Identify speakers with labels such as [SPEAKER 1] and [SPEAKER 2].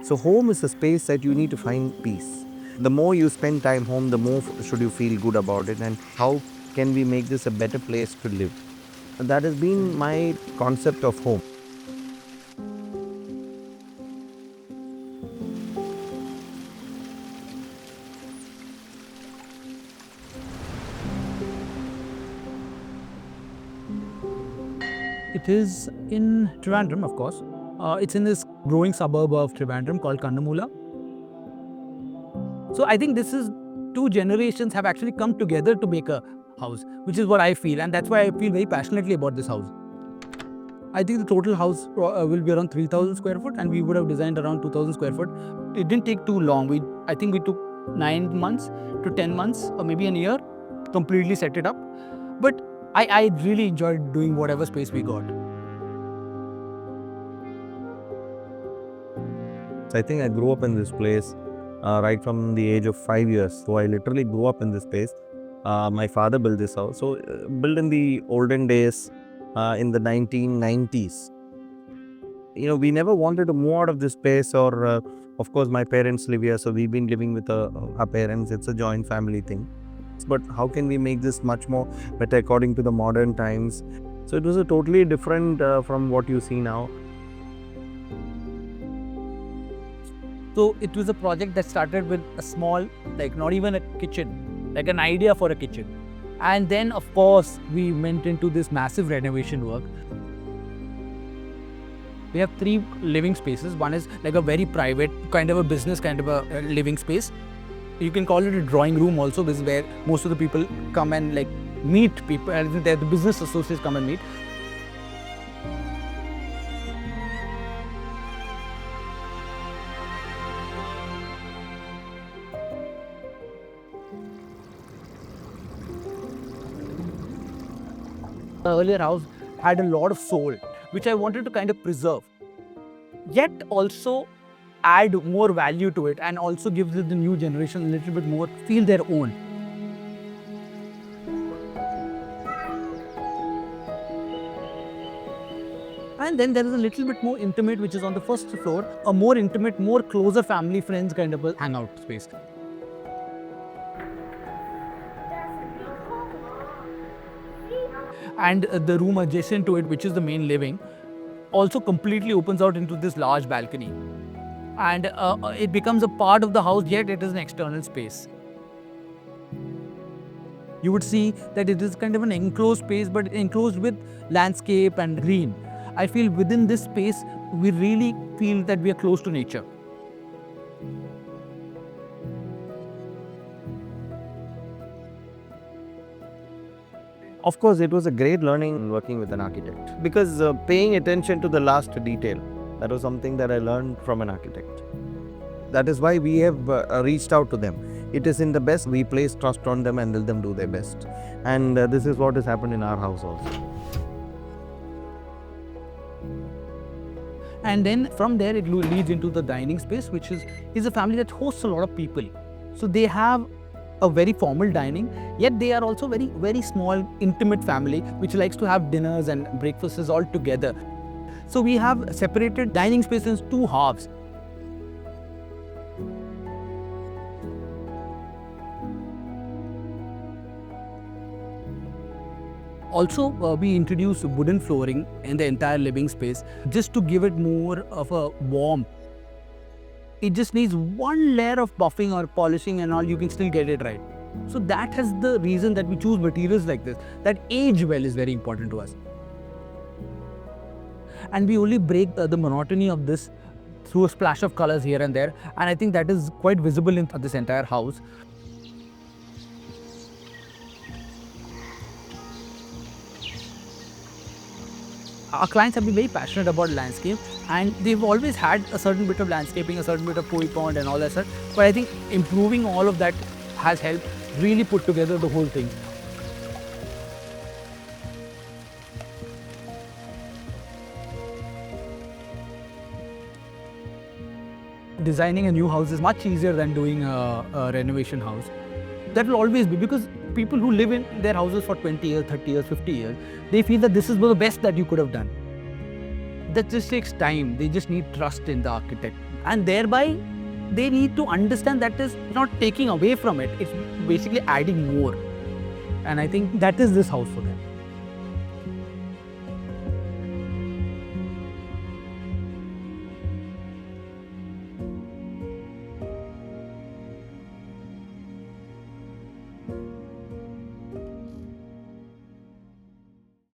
[SPEAKER 1] So home is a space that you need to find peace. The more you spend time home, the more should you feel good about it, and how can we make this a better place to live. That has been my concept of home.
[SPEAKER 2] It is in Trivandrum, of course. It's in this growing suburb of Trivandrum called Kannamula. So I think this is two generations have actually come together to make a house, which is what I feel, and that's why I feel very passionately about this house. I think the total house will be around 3,000 square foot, and we would have designed around 2,000 square foot. It didn't take too long. I think we took 9 months to 10 months, or maybe a year, completely set it up. But I really enjoyed doing whatever space we got.
[SPEAKER 1] So I think I grew up in this place right from the age of 5 years. So I literally grew up in this place. My father built this house. So built in the olden days, in the 1990s. We never wanted to move out of this place, or of course my parents live here, so we've been living with our parents. It's a joint family thing. But how can we make this much more better according to the modern times? So it was a totally different from what you see now.
[SPEAKER 2] So it was a project that started with a small, like not even a kitchen, like an idea for a kitchen. And then of course we went into this massive renovation work. We have 3 living spaces. One is like a very private, kind of a business kind of a living space. You can call it a drawing room also. This is where most of the people come and like meet people, and the business associates come and meet. The earlier house had a lot of soul, which I wanted to kind of preserve, yet also add more value to it, and also gives the new generation a little bit more feel their own. And then there is a little bit more intimate, which is on the first floor, a more intimate, more closer family friends kind of a hangout space. And the room adjacent to it, which is the main living, also completely opens out into this large balcony. And it becomes a part of the house, yet it is an external space. You would see that it is kind of an enclosed space, but enclosed with landscape and green. I feel within this space, we really feel that we are close to nature.
[SPEAKER 1] Of course, it was a great learning working with an architect, because paying attention to the last detail, that was something that I learned from an architect. That is why we have reached out to them. It is in the best. We place trust on them and let them do their best. And this is what has happened in our house also.
[SPEAKER 2] And then from there, it leads into the dining space, which is a family that hosts a lot of people. So they have a very formal dining, yet they are also very, very small, intimate family, which likes to have dinners and breakfasts all together. So we have separated dining space in 2 halves. Also, we introduced wooden flooring in the entire living space just to give it more of a warmth. It just needs one layer of buffing or polishing and all, you can still get it right. So that is the reason that we choose materials like this, that age well is very important to us. And we only break the monotony of this through a splash of colors here and there. And I think that is quite visible in this entire house. Our clients have been very passionate about landscape, and they've always had a certain bit of landscaping, a certain bit of koi pond and all that stuff. But I think improving all of that has helped really put together the whole thing. Designing a new house is much easier than doing a renovation house. That will always be, because people who live in their houses for 20 years, 30 years, 50 years, they feel that this is the best that you could have done. that just takes time. They just need trust in the architect, and thereby they need to understand that is not taking away from it. It's basically adding more. And I think that is this house for them.